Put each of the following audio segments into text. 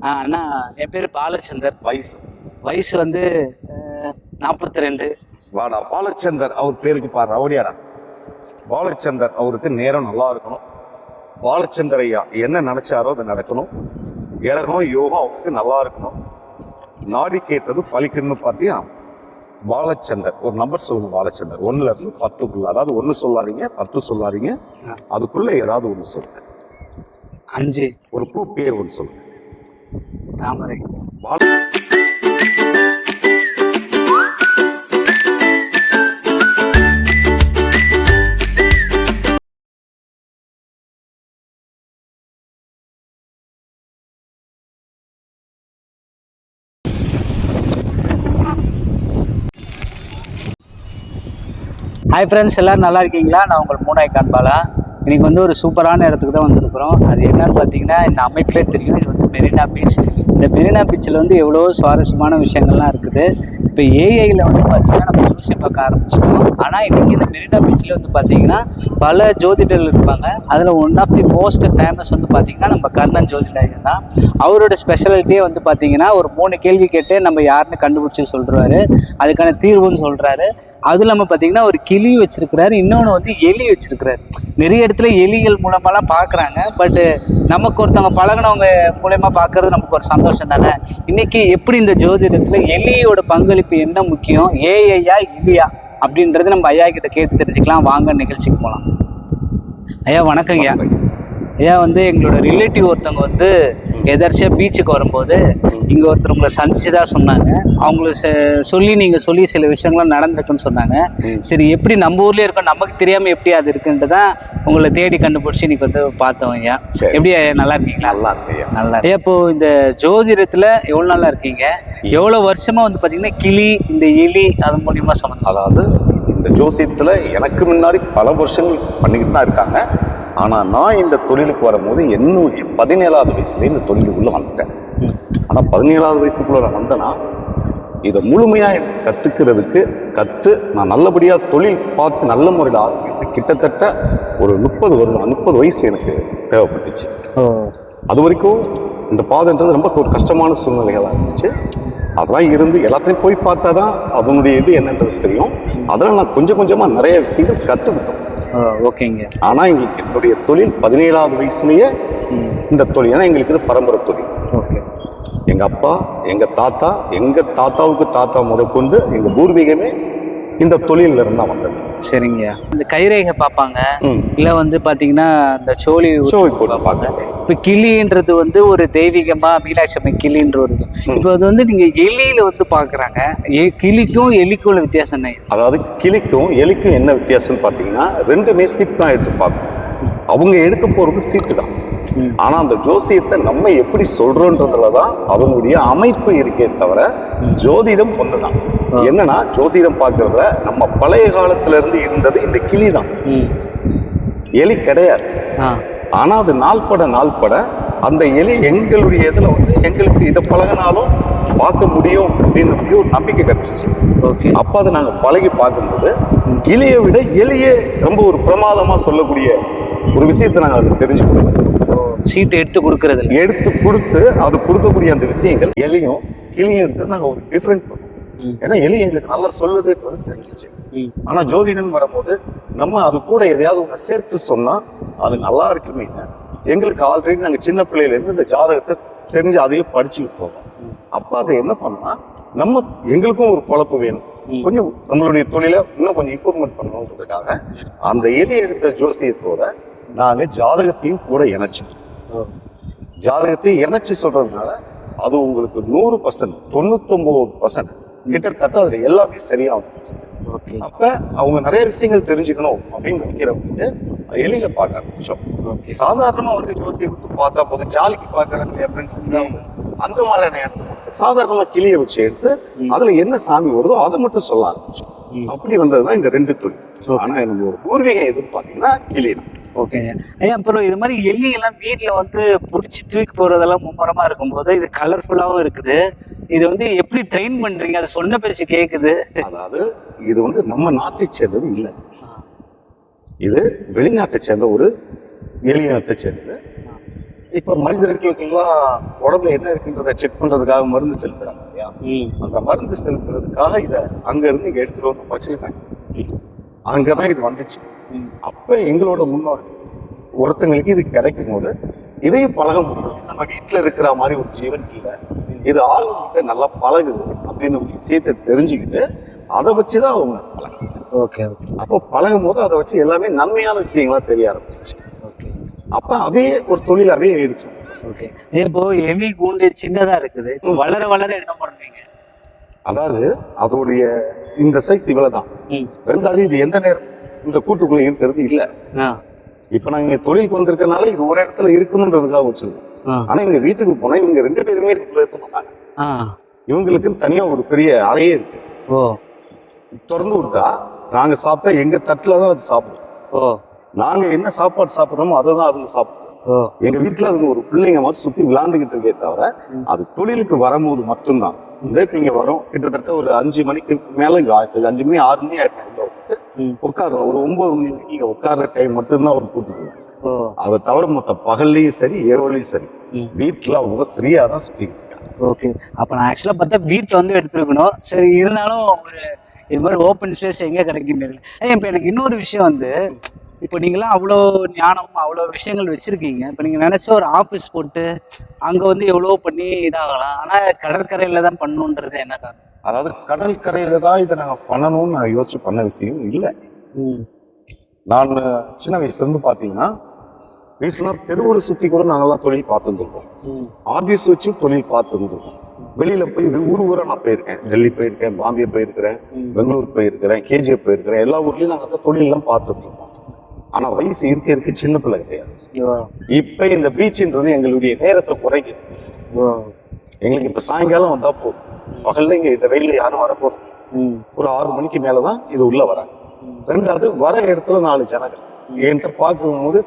அண்ணா என் பேர் பாலச்சந்தர். வயசு வந்து 42. வாடா பாலச்சந்தர், அவர் பேருக்கு பாரு ரவுடியாடா. பாலச்சந்தர் அவருக்கு நேரம் நல்லா இருக்கணும். பாலச்சந்தர் ஐயா என்ன நினைச்சாரோ அது நடக்கணும். இறகம் யோகம் அவருக்கு நல்லா இருக்கணும். நாடி கேட்டது பழிக்கணும்னு பார்த்தியா. பாலச்சந்தர் ஒரு நம்பர் சொல்லுங்க. பாலச்சந்தர் 1ல இருந்து 10க்குள்ள, அதாவது 1 சொல்லாதீங்க 10 சொல்லாதீங்க, அதுக்குள்ள ஏதாவது ஒன்று சொல்லுங்க. 5. ஒரு பூ பேர் ஒன்று சொல்லுங்க. தாமரை. ஹாய் ஃப்ரெண்ட்ஸ், எல்லோரும் நல்லா இருக்கீங்களா? நான் உங்கள் மூனாய் காண்பாலா. இன்றைக்கி வந்து ஒரு சூப்பரான இடத்துக்கு தான் வந்திருக்கிறோம். அது என்னன்னு பார்த்தீங்கன்னா, இந்த அமைப்பிலே தெரியும், இது வந்து மெரினா பீச். இந்த மெரினா பீச்சில் வந்து எவ்வளோ சுவாரஸ்யமான விஷயங்கள்லாம் இருக்குது. இப்போ ஏஐயில் வந்து பார்த்திங்கன்னா நம்ம ஜோசியம் பார்க்க ஆரம்பிச்சிட்டோம். ஆனால் இன்றைக்கி இந்த மெரினா பீச்சில் வந்து பார்த்திங்கன்னா பல ஜோதிடர்கள் இருப்பாங்க. அதில் one of the most famous வந்து பார்த்திங்கன்னா நம்ம கர்ணன் ஜோதிடர் தான். அவரோட ஸ்பெஷாலிட்டியே வந்து பார்த்திங்கன்னா ஒரு 3 கேள்வி கேட்டு நம்ம யாருன்னு கண்டுபிடிச்சி சொல்கிறாரு, அதுக்கான தீர்வுன்னு சொல்கிறாரு. அதுவும் இல்லாமல் பார்த்திங்கன்னா ஒரு கிளி வச்சிருக்கிறாரு, இன்னொன்று வந்து எலி வச்சிருக்கிறாரு. நிறைய இடத்துல எலிகள் மூலமாலாம் பார்க்குறாங்க. பட்டு நமக்கு ஒருத்தவங்க பழகினவங்க மூலயமா பார்க்கறது நமக்கு ஒரு சந்தோஷம் தானே. இன்னைக்கு எப்படி இந்த ஜோதிடத்தில் எலியோட பங்களிப்பு என்ன முக்கியம், ஏஐயா இல்லையா அப்படின்றது நம்ம ஐயா கிட்ட கேட்டு தெரிஞ்சுக்கலாம். வாங்க நிகழ்ச்சிக்கு போகலாம். ஐயா வணக்கங்க. ஐயா வந்து எங்களோட ரிலேட்டிவ் ஒருத்தவங்க வந்து எதர்ச்சியாக பீச்சுக்கு வரும்போது இங்கே ஒருத்தர் உங்களை சந்திச்சுதா சொன்னாங்க. அவங்களுக்கு சொல்லி நீங்கள் சொல்லி சில விஷயங்கள்லாம் நடந்திருக்குன்னு சொன்னாங்க. சரி, எப்படி நம்ம ஊர்லேயே இருக்கோம், நமக்கு தெரியாமல் எப்படி அது இருக்குன்ட்டு தான் உங்களை தேடி கண்டுபிடிச்சி இன்னைக்கு வந்து பார்த்தோம். ஐயா எப்படி நல்லா இருக்கீங்களா? நல்லா இருக்கு. நல்லா ஐயா. இப்போ இந்த ஜோதிடத்தில் எவ்வளோ நாளாக இருக்கீங்க? எவ்வளோ வருஷமாக வந்து பார்த்தீங்கன்னா கிளி இந்த எலி அது மூலியமாக சம்மந்தம்? அதாவது இந்த ஜோசியத்தில் எனக்கு முன்னாடி பல வருஷங்கள் பண்ணிக்கிட்டு தான் இருக்காங்க. ஆனால் நான் இந்த தொழிலுக்கு வரும்போது என்னுடைய 17வது வயசுலேயே இந்த தொழிலுக்குள்ளே வந்துட்டேன். ஆனால் 17வது வயசுக்குள்ளே நான் வந்தேன்னா இதை முழுமையாக கற்றுக்கிறதுக்கு நான் நல்லபடியாக தொழில் பார்த்து நல்ல முறையில் ஆரம்பிக்கிறது கிட்டத்தட்ட ஒரு 30 வயசு எனக்கு தேவைப்பட்டுச்சு. அது வரைக்கும் இந்த பாதைன்றது ரொம்ப ஒரு கஷ்டமான சூழ்நிலைகளாக இருந்துச்சு. அதெல்லாம் இருந்து எல்லாத்தையும் போய் பார்த்தா தான் அதனுடைய இது என்னன்றது தெரியும். அதெல்லாம் நான் கொஞ்சம் கொஞ்சமாக நிறைய விஷயங்கள் கற்றுக்கிட்டோம். ஓகேங்க. ஆனால் எங்களுக்கு என்னுடைய தொழில் 17வது வயசுலேயே இந்த தொழில், ஏன்னா எங்களுக்கு இது பரம்பரை தொழில். ஓகே. எங்கள் அப்பா, எங்கள் தாத்தா, எங்கள் தாத்தாவுக்கு தாத்தா முதற்கொண்டு எங்கள் பூர்வீகமே இந்த தொழிலில் இருந்தால் வந்தது. சரிங்க. இந்த கைரேகை பார்ப்பாங்க, இல்லை வந்து பார்த்தீங்கன்னா இந்த சோழி போட்டு பார்ப்பாங்க. இப்போ கிளின்றது வந்து ஒரு தெய்வீகமாக மீனாட்சி அம்மை கிளின்ற ஒரு இப்போ அது வந்து நீங்கள் எலியில் வந்து பார்க்குறாங்க. கிளிக்கும் எலிக்கும் உள்ள வித்தியாசம் என்ன? அதாவது கிளிக்கும் எலிக்கும் என்ன வித்தியாசம்னு பார்த்தீங்கன்னா, ரெண்டுமே சீட்டு தான் எடுத்து பார்க்கும். அவங்க எடுக்க போகிறது சீட்டு தான். ஆனால் அந்த ஜோசியத்தை நம்ம எப்படி சொல்கிறோன்றதுல தான் அதனுடைய அமைப்பு இருக்கே தவிர ஜோதிடம் ஒன்று தான். என்னன்னா ஜோதிடம் பார்க்கறதுல நம்ம பழைய காலத்துல இருந்து இருந்தது இந்த கிளி தான், எலி கிடையாது. ஆனால் அது நாள்பட அந்த எலி எங்களுடைய இதில் வந்து எங்களுக்கு இதை பழகினாலும் பார்க்க முடியும் அப்படின்னு ஒரு நம்பிக்கை கிடைச்சிச்சு. அப்போ அதை நாங்கள் பழகி பார்க்கும்போது கிளியை விட எலியே ரொம்ப ஒரு பிரமாதமாக சொல்லக்கூடிய ஒரு விஷயத்தை நாங்கள் அதை தெரிஞ்சுக்கணும். சீட்டை எடுத்து கொடுத்து அது கொடுக்கக்கூடிய அந்த விஷயங்கள் எலியும் கிளியும் எடுத்து நாங்கள் ஒரு டிஃப்ரெண்ட் பண்ணுவோம். ஏன்னா எலி எங்களுக்கு நல்லா சொல்லுதுன்றது தெரிஞ்சிச்சு. ஆனா ஜோதிடன் வரும்போது நம்ம அது கூட எதையாவது ஒன்று சேர்த்து சொன்னா அது நல்லா இருக்குமே. எங்களுக்கு ஆல்ரெடி நாங்கள் சின்ன பிள்ளையில இருந்து இந்த ஜாதகத்தை தெரிஞ்சு அதையே படிச்சுக்கிட்டு போவோம். அப்ப அதை என்ன பண்ணா நம்ம எங்களுக்கும் ஒரு பொழப்பு வேணும், கொஞ்சம் நம்மளுடைய தொழிலை இன்னும் கொஞ்சம் இம்ப்ரூவ்மெண்ட் பண்ணணுன்றதுக்காக அந்த எலி எடுத்த ஜோசியத்தோட நாங்கள் ஜாதகத்தையும் கூட இணைச்சோம். ஜாதகத்தையும் இணைச்சு சொல்றதுனால அது உங்களுக்கு 100%, 99% கிட்டத்தட்ட அதுல எல்லாமே சரியாகும். அப்ப அவங்க நிறைய விஷயங்கள் தெரிஞ்சுக்கணும் அப்படின்னு நினைக்கிறவங்க எலிங்க பார்க்க ஆரம்பிச்சோம். சாதாரணமா வந்து ஜோசியை விட்டு பார்த்தா போதும், ஜாலிக்கு பார்க்கறாங்க ஃப்ரெண்ட்ஸ் அந்த மாதிரியான இடத்துல சாதாரணமா கிளியை வச்சு எடுத்து அதுல என்ன சாமி வருதோ அதை மட்டும் சொல்ல ஆரம்பிச்சோம். அப்படி வந்ததுதான் இந்த 2 தொழில். ஆனா நம்ம ஒரு பூர்வீகம் எதுன்னு பாத்தீங்கன்னா கிளி தான். ஓகே ஐயா. அப்புறம் இது மாதிரி எலியெல்லாம் வீட்டில் வந்து பிடிச்சி தூக்கி போகிறதெல்லாம் மும்முரமாக இருக்கும்போது இது கலர்ஃபுல்லாகவும் இருக்குது. இது வந்து எப்படி ட்ரெயின் பண்ணுறீங்க? அது சொன்ன பேச்சு கேட்குது. அதாவது இது வந்து நம்ம நாட்டை சேர்ந்தது இல்லை, இது வெளிநாட்டை சேர்ந்த ஒரு எலியினத்தை சேர்ந்தது. இப்ப மனிதர்களுக்கெல்லாம் உடம்புல என்ன இருக்குன்றதை செக் பண்றதுக்காக மருந்து செலுத்துறாங்க இல்லையா? அந்த மருந்து செலுத்துறதுக்காக இதை அங்க இருந்து இங்க எடுத்துட்டு வந்து வச்சிருக்காங்க. அங்கதான் இது வந்துச்சு. அப்ப எங்களோட முன்னோர்கள் ஒருத்தங்களுக்கு இது கிடைக்கும் போது இதையும் பழக முடியும். நம்ம வீட்டுல இருக்கிற மாதிரி ஒரு ஜீவன் இல்லை, இது ஆளுங்கிட்ட நல்லா பழகுது அப்படின்னு ஒரு விஷயத்தை தெரிஞ்சுக்கிட்டு அதை வச்சுதான் அவங்க பழகும். Okay okay. அப்போ பழகும் போது அதை வச்சு எல்லாமே நன்மையான விஷயங்களா தெரிய ஆரம்பிச்சிச்சு. ஓகே. அப்ப அதே ஒரு தொழிலாவே எடுக்கும். ஓகே. இப்போ எலி கூண்டு சின்னதா இருக்குது, வளர வளர என்ன பண்ணுவீங்க? அதாவது அதோடைய இந்த சைஸ் இவ்வளவுதான். ரெண்டாவது இது எந்த நேரம் இந்த கூட்டுக்குள்ள இருக்கிறது இல்ல. இப்ப நாங்க தொழிலுக்கு வந்திருக்கனால இது ஒரு இடத்துல இருக்கணும்ன்றதுக்காக வச்சிருக்கோம். ஆனா எங்க வீட்டுக்கு போனா இவங்க 2 பேருமே இதுக்குள்ள இருக்க மாட்டாங்க. இவங்களுக்கு தனியா ஒரு பெரிய அறையே இருக்கு. திறந்து விட்டா நாங்க சாப்பிட்டா எங்க தட்டுலதான் அது சாப்பிடும். நாங்க என்ன சாப்பாடு சாப்பிடுறோமோ அதை தான் அதுங்க சாப்பிடும். எங்க வீட்டுல அதுங்க ஒரு பிள்ளைங்க மாதிரி சுத்தி விளையாண்டுகிட்டு இருக்கே தவிர அது தொழிலுக்கு வரும்போது மட்டும்தான். இங்க வரும் கிட்டத்தட்ட ஒரு 5 மணிக்கு மேல இங்க 5 மணி 6 மணி உட்காருவோம். ஒரு 9 மணி வரைக்கும் இங்க உட்கார்ற டைம் மட்டும்தான் ஒரு கூட்டுக்குவோம். அதை தவிர மொத்த பகல்லையும் சரி இரவுலையும் சரி வீட்டுல அவங்க ஃப்ரீயா தான் சுத்திக்கிட்டு இருக்காங்க. ஓகே. அப்ப நான் ஆக்சுவலா பார்த்தா வீட்டுல வந்து எடுத்துருக்கணும். சரி, இருந்தாலும் ஒரு இது மாதிரி ஓப்பன் ஸ்பேஸ் எங்க கிடைக்கும். இப்ப எனக்கு இன்னொரு விஷயம் வந்து, இப்போ நீங்களாம் அவ்வளோ ஞானம் அவ்வளோ விஷயங்கள் வச்சிருக்கீங்க. இப்போ நீங்கள் நினைச்ச ஒரு ஆஃபீஸ் போட்டு அங்கே வந்து எவ்வளோ பண்ணி இதாகலாம், ஆனால் கடற்கரையில் தான் பண்ணணுன்றது என்ன காரணம்? அதாவது கடற்கரையில தான் இதை நாங்கள் பண்ணணும்னு நான் யோசிச்சு பண்ண விஷயம் இல்லை. நான் சின்ன வயசுல இருந்து பார்த்தீங்கன்னா தெருவில் சுற்றி கூட நாங்கள்லாம் தொழில் பார்த்துருந்துருக்கோம். ஆஃபீஸ் வச்சு தொழில் பார்த்துருந்துருக்கோம். வெளியில போய் ஊரா நான் போயிருக்கேன். டெல்லி போயிருக்கேன், பாம்பே போயிருக்கிறேன், பெங்களூர் போயிருக்கிறேன், கேஜிஎஃப் போயிருக்கிறேன். எல்லா ஊர்லயும் நாங்கள் தொழிலெல்லாம் பார்த்துருக்கோம். ஆனா வயசு இருக்க சின்ன பிள்ளை கிடையாது. இப்ப இந்த பீச்ன்றது எங்களுடைய நேரத்தை குறைக்குது. எங்களுக்கு இப்ப சாயங்காலம் வந்தா போதும். பகல்ல இங்க இந்த வெயில யாரும் வரப்போறது. ஒரு 6 மணிக்கு மேலதான் இது உள்ள வராங்க. ரெண்டாவது வர இடத்துல 4 ஜனங்கள் என்கிட்ட பார்க்கும்போது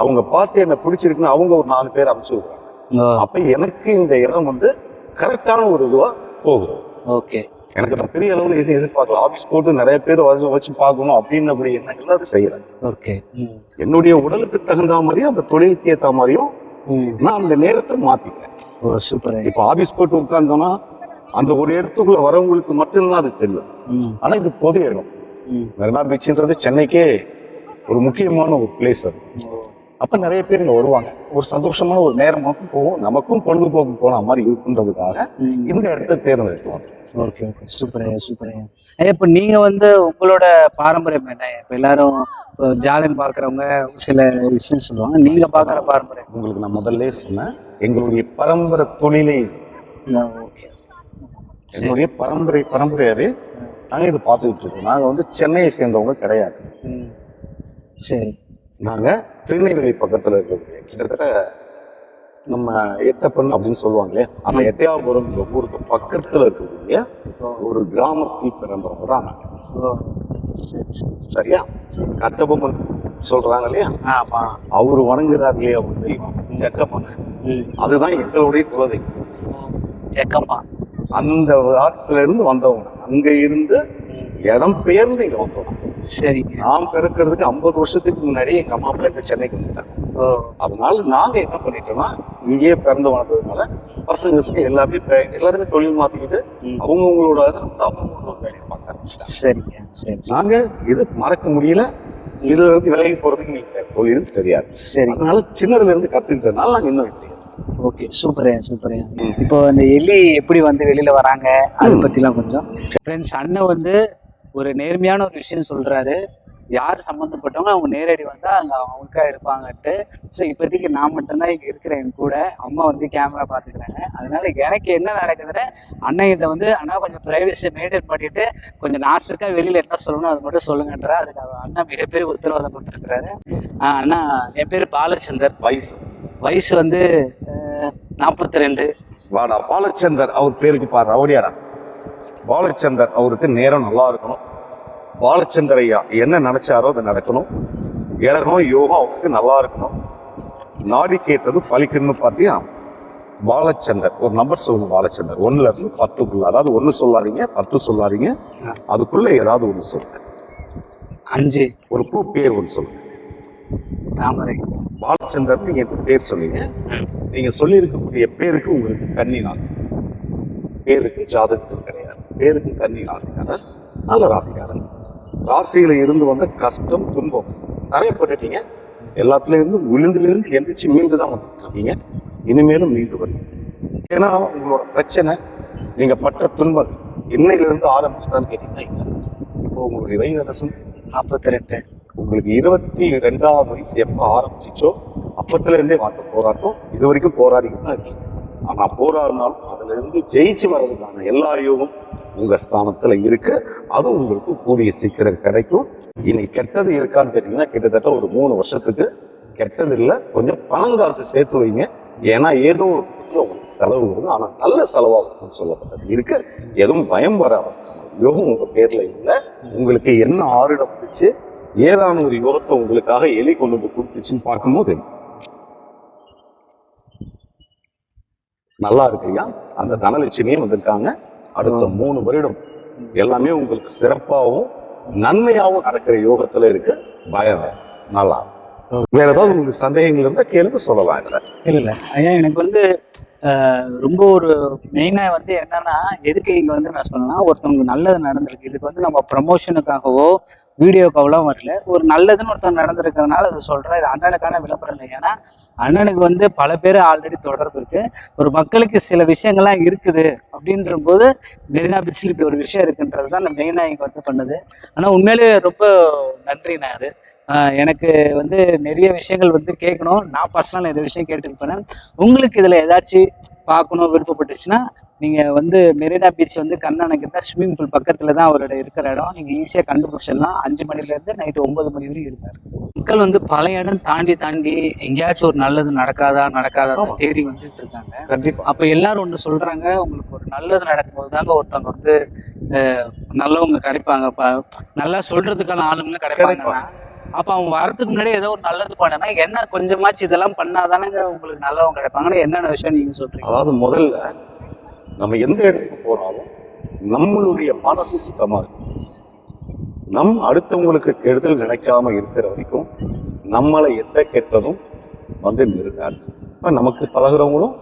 அவங்க பார்த்து என்ன பிடிச்சிருக்குன்னு அவங்க ஒரு 4 பேர் அனுப்பிச்சு விடுறாங்க. அப்ப எனக்கு இந்த இடம் வந்து கரெக்டான ஒரு இதுவா போகுது. ஓகே. எனக்கு நான் பெரிய அளவுல எதுவும் எதிர்பார்க்கல. ஆஃபீஸ் போட்டு நிறைய பேர் வச்சு பார்க்கணும் அப்படின்னு அப்படி எண்ணங்கள் அது செய்யறேன். ஓகே. என்னுடைய உடலுக்கு தகுந்த மாதிரியும் அந்த தொழிலுக்கு ஏற்ற மாதிரியும் நான் அந்த நேரத்தை மாத்திக்கிறேன். சூப்பர். இப்ப ஆபீஸ் போட்டு உட்கார்ந்தோம்னா அந்த ஒரு இடத்துக்குள்ள வரவங்களுக்கு மட்டும்தான் அது தெரியும். ஆனா இது பொது இடம். மெரினா பீச்ன்றது சென்னைக்கே ஒரு முக்கியமான ஒரு பிளேஸ் அது. அப்ப நிறைய பேர் இங்க வருவாங்க. ஒரு சந்தோஷமான ஒரு நேரமாக்கும் போவோம், நமக்கும் பொழுதுபோக்கு போன மாதிரி இருக்குன்றதுக்காக இந்த இடத்த தேர்ந்தெடுத்தோம். Okay okay. Super super. இப்போ நீங்க வந்து உங்களோட பாரம்பரியம் என்ன? இப்போ எல்லாரும் ஜாலின்னு பாக்குறவங்க சில விஷயம் சொல்லுவாங்க, நீங்க பாக்குற பாரம்பரியம்? உங்களுக்கு நான் முதல்ல சொன்னேன், எங்களுடைய பரம்பரை தொழிலே. ஓகே. எங்களுடைய பரம்பரையாவே நாங்க இதை பார்த்துக்கிட்டு இருக்கோம். நாங்க வந்து சென்னையை சேர்ந்தவங்க கிடையாது. சரி. நாங்க திருநெல்வேலி பக்கத்துல இருக்கக்கூடிய கிட்டத்தட்ட நம்ம எட்டப்பன் அப்படின்னு சொல்லுவாங்களே, அந்த எட்டயாபுரம் ஊருக்கு பக்கத்துல இருக்கக்கூடிய ஒரு கிராமத்தில் பிறந்தவங்க தான் நாங்க. சரியா? கட்டபொம்மன் சொல்றாங்க இல்லையா, அவரு வணங்குறாரு இல்லையா ஒரு தெய்வம் செக்கப்பன், அதுதான் எங்களுடைய குலதெய்வம் செக்கம்மா. அந்த ஆட்சியில இருந்து வந்தவங்க, அங்க இருந்து இடம் பெயர்ந்து இங்க வந்தோம். சரி. நான் பிறக்கிறதுக்கு 50 வருஷத்துக்கு முன்னாடி எங்க அம்மா அப்பா இந்த சென்னைக்கு வந்துட்டாங்க. அதனால நாங்க என்ன பண்ணிட்டோம்னா இங்கேயே பிறந்து வளர்ந்ததுனால பசங்க எல்லாருமே தொழில் மாத்திக்கிட்டு அவங்களோட வேலையை பார்க்க ஆரம்பிச்சிட்டாங்க. சரிங்க. சரி. நாங்க இது மறக்க முடியல, இதுல இருந்து விலகி போறதுக்கு எங்களுக்கு தொழில் தெரியாது. சரி. அதனால சின்னதுல இருந்து கத்துக்கிட்டதுனால நாங்க இன்னும் தெரியாது. ஓகே. சூப்பரே சூப்பரே. இப்போ இந்த எலி எப்படி வந்து வெளியில வராங்க அதை பத்திலாம் கொஞ்சம். ஃப்ரெண்ட்ஸ், அண்ணன் வந்து ஒரு நேர்மையான ஒரு விஷயம் சொல்றாரு. யார் சம்மந்தப்பட்டவங்க அவங்க நேரடி வந்தா அங்க அவங்களுக்கா இருப்பாங்கன்ட்டு. ஸோ இப்போதைக்கு நான் மட்டும்தான் இங்க இருக்கிறேன். என் கூட அம்மா வந்து கேமரா பார்த்துக்கிறாங்க. அதனால எனக்கு என்ன நடக்குதுன்னு அண்ணன் இதை வந்து அண்ணா கொஞ்சம் பிரைவசியை மெயின்டைன் பண்ணிட்டு கொஞ்சம் நாசுக்கா வெளியில என்ன சொல்லணும் அது மட்டும் சொல்லுங்கன்றா. அதுக்கு அண்ணா மிகப்பெரிய உத்தரவாதம் கொடுத்துருக்கிறாரு. அண்ணா, என் பேர் பாலச்சந்தர். வயசு வந்து 42. வாடா பாலச்சந்தர், அவர் பேருக்கு பாரு ரவுடியாடா. பாலச்சந்தர் அவருக்கு நேரம் நல்லா இருக்கணும். பாலச்சந்தர் ஐயா என்ன நினைச்சாரோ அது நடக்கணும். இறகம் யோகம் அவருக்கு நல்லா இருக்கணும். நாடி கேட்டது பழிக்கணும்னு பார்த்தியா? பாலச்சந்தர் ஒரு நம்பர் சொல்லுங்க. பாலச்சந்தர் 1ல இருந்து 10க்குள்ள, அதாவது 1 சொல்லாதீங்க 10 சொல்லாதீங்க, அதுக்குள்ள ஏதாவது ஒன்று சொல்லுங்க. 5. ஒரு பூ பேர் ஒன்று சொல்லுங்க. தாமரை. பாலச்சந்தர் நீங்க பேர் சொன்னீங்க. நீங்க சொல்லி இருக்கக்கூடிய பேருக்கு உங்களுக்கு கன்னி ராசி, பேருக்கு ஜாதகத்தில் கிடையாது, பேருக்கு கன்னி ராசிக்காரர், நல்ல ராசிக்காரர். ராசியில இருந்து வந்த கஷ்டம் துன்பம் தரையப்பட்டுட்டீங்க. எல்லாத்துல இருந்து விழுந்து எந்திரிச்சு மீண்டு தான் வந்துட்டு இருக்கீங்க. இனிமேலும் மீண்டு வருவீங்க. ஏன்னா உங்களோட பிரச்சனை, நீங்க பட்ட துன்பம் இன்னையில இருந்து ஆரம்பிச்சுதான்னு கேட்டீங்கன்னா இல்லை. இப்போ உங்களுடைய வயது 42. உங்களுக்கு 22வது வயசு எப்ப ஆரம்பிச்சிச்சோ அப்பத்துல இருந்தே வாழ்க்கை போராட்டம் இது வரைக்கும் போராடிக்கிட்டு தான் இருக்கு. ஆனா போராடினாலும் அதுல இருந்து ஜெயிச்சு வர்றதுக்கான எல்லா யோகம் உங்க ஸ்தானத்துல இருக்கு. அது உங்களுக்கு கூடிய சீக்கிரம் கிடைக்கும். இனி கெட்டது இருக்கான்னு கேட்டீங்கன்னா கிட்டத்தட்ட ஒரு 3 வருஷத்துக்கு கெட்டது இல்லை. கொஞ்சம் பணங்காசு சேர்த்து வைங்க. ஏன்னா ஏதோ ஒரு உங்களுக்கு செலவு வருது, ஆனா நல்ல செலவாகும் சொல்லப்பட்டது இருக்கு. எதுவும் பயம் வராது. யோகம் உங்க பேர்ல இல்லை. உங்களுக்கு என்ன ஆறிடம் வந்துச்சு, ஏதான ஒரு யோகத்தை உங்களுக்காக எலி கொண்டு வந்து கொடுத்துச்சுன்னு பார்க்கும்போது நல்லா இருக்கு ஐயா. அந்த தனலட்சுமியே வந்திருக்காங்க. அடுத்த 3 வருடம் எல்லாமே உங்களுக்கு சிறப்பாகவும் நன்மையாகவும் நடக்கிற யோகத்துல இருக்கு. பயம் நல்லா. வேற ஏதாவது உங்களுக்கு சந்தேகங்கள் இருந்தா கேளுங்க, சொல்லலாம். இல்லை ஐயா, எனக்கு வந்து ரொம்ப ஒரு மெயினாக வந்து என்னன்னா, எதுக்கு இங்கே வந்து நான் சொன்னேன்னா, ஒருத்தவங்க நல்லது நடந்திருக்கு. இதுக்கு வந்து நம்ம ப்ரமோஷனுக்காகவோ வீடியோக்காகலாம் வரல. ஒரு நல்லதுன்னு ஒருத்தவங்க நடந்திருக்கிறதுனால அதை சொல்கிறேன். இது அண்ணனுக்கான விளம்பரம் இல்லை. ஏன்னா அண்ணனுக்கு வந்து பல பேர் ஆல்ரெடி தொடர்பு இருக்கு. ஒரு மக்களுக்கு சில விஷயங்கள்லாம் இருக்குது அப்படின்ற போது மெரினா பீச்சில் இப்படி ஒரு விஷயம் இருக்குன்றது தான் நான் மெயினாக இங்கே வந்து பண்ணுது. ஆனால் உண்மையிலே ரொம்ப நன்றிண்ணா. அது எனக்கு வந்து நிறைய விஷயங்கள் வந்து கேட்கணும். நான் பர்சனலாக நிறைய விஷயம் கேட்டுட்டு போனேன். உங்களுக்கு இதில் ஏதாச்சும் பார்க்கணும் விருப்பப்பட்டுச்சுன்னா நீங்கள் வந்து மெரினா பீச் வந்து கண்ணனுக்கு ஸ்விம்மிங் பூல் பக்கத்தில் தான் அவரோட இருக்கிற இடம். நீங்கள் ஈஸியாக கண்டுபிடிச்சிடலாம். 5 மணிலேருந்து நைட்டு 9 மணி வரைக்கும் இருக்காரு. மக்கள் வந்து பல இடம் தாண்டி எங்கேயாச்சும் ஒரு நல்லது நடக்காதா தேடி வந்துட்டு இருக்காங்க. கண்டிப்பா. அப்போ எல்லாரும் ஒன்று சொல்கிறாங்க, உங்களுக்கு ஒரு நல்லது நடக்கும்போது தாங்க ஒருத்தவங்க வந்து நல்லவங்க கிடைப்பாங்க, நல்லா சொல்கிறதுக்கான ஆளுங்க கிடைப்பாங்க. அப்போ அவங்க வரதுக்கு முன்னாடி ஏதோ ஒரு நல்லது பண்ணனா என்ன கொஞ்சமாச்சு இதெல்லாம் பண்ணாதானங்க உங்களுக்கு நல்லவங்க கிடைப்பாங்கன்னு என்னென்ன விஷயம் நீங்க சொல்றீங்க? அதாவது முதல்ல நம்ம எந்த இடத்துக்கு போனாலும் நம்மளுடைய மனசு சுத்தமா இருக்கும். அடுத்தவங்களுக்கு கெடுதல் நினைக்காம இருக்கிற வரைக்கும் நம்மளை எந்த கெட்டதும் வந்து நெருங்காது. நமக்கு பழகுறவங்களும்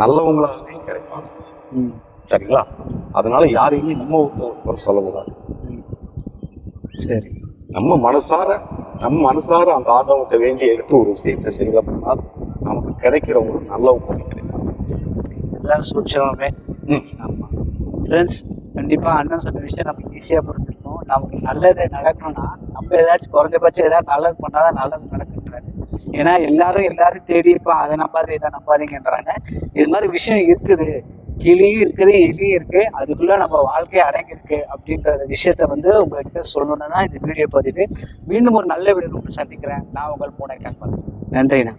நல்லவங்களாகவே கிடைப்பாங்க. சரிங்களா? அதனால யாரையுமே நம்ம ஒரு சொல்லக்கூடாது. சரி, நம்ம மனசார அந்த ஆண்டவங்கிட்ட வேண்டி எடுத்து ஒரு விஷயத்தை செய்ய பண்ணால் நமக்கு கிடைக்கிறவங்களுக்கு நல்லவங்க கிடைப்பாங்க. இதுதான் சூட்சமே. ஆமாம் ஃப்ரெண்ட்ஸ், கண்டிப்பாக அண்ணன் சொன்ன விஷயம் நமக்கு ஈஸியாக புரிஞ்சிருக்கும். நமக்கு நல்லது நடக்கணும்னா நம்ம ஏதாச்சும் குறைஞ்சபட்சம் ஏதாவது நல்லது பண்ணாதான் நல்லது நடக்குன்றாரு. ஏன்னா எல்லாரும் தேடி இருப்பான், அதை நம்பாது இதை நம்பாதீங்கன்றாங்க. இது மாதிரி விஷயம் இருக்குது, கிளியும் இருக்குது, எலியும் இருக்கு, அதுக்குள்ள நம்ம வாழ்க்கையை அடங்கியிருக்கு அப்படின்ற விஷயத்த வந்து உங்கள்கிட்ட சொல்லணும்னா இந்த வீடியோ பதிவு. மீண்டும் ஒரு நல்ல வீடியோ சந்திக்கிறேன். நான் உங்கள் பூனை கேட்பேன். நன்றிண்ணா.